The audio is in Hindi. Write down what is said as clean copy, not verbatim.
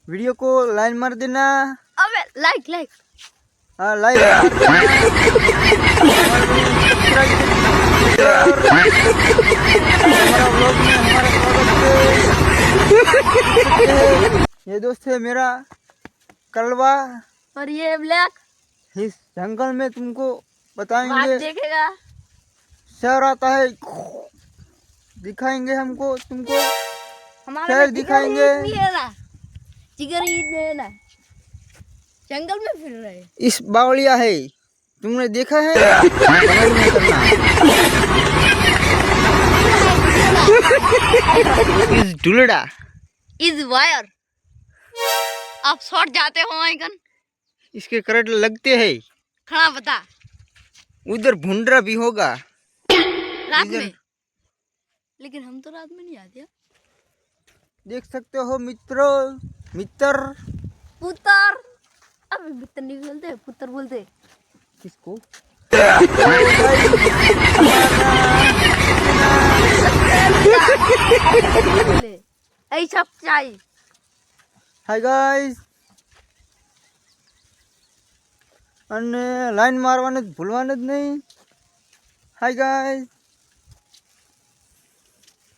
वीडियो को लाइन मार देना। अबे लाइक हाँ लाइक मार देना। हमारा व्लॉग में हमारा स्वागत है। ये दोस्त है मेरा कलवा और ये ब्लैक। इस जंगल में तुमको बात बताएंगे देखेगा। शहर आता है, दिखाएंगे हमको तुमको हमारे शहर में दिखाएंगे। जिगर ईद है ना, जंगल में फिर रहे। इस बावलिया है, तुमने देखा है? कमेंट में करना। इस ढुलड़ा इज वायर। आप शॉर्ट जाते हो आइकन, इसके करंट लगते हैं। खड़ा बता उधर भुंडरा भी होगा रात इधर। में, लेकिन हम तो रात में नहीं आते। देख सकते हो मित्रों, मित्र पुत्र, अब मित्र नहीं बोलते, पुत्र बोलते। किसको? ऐ सब चाहिए। हाय गाइस, અને લાઈન મારવાને ભૂલવાનું જ નહીં. Hi guys.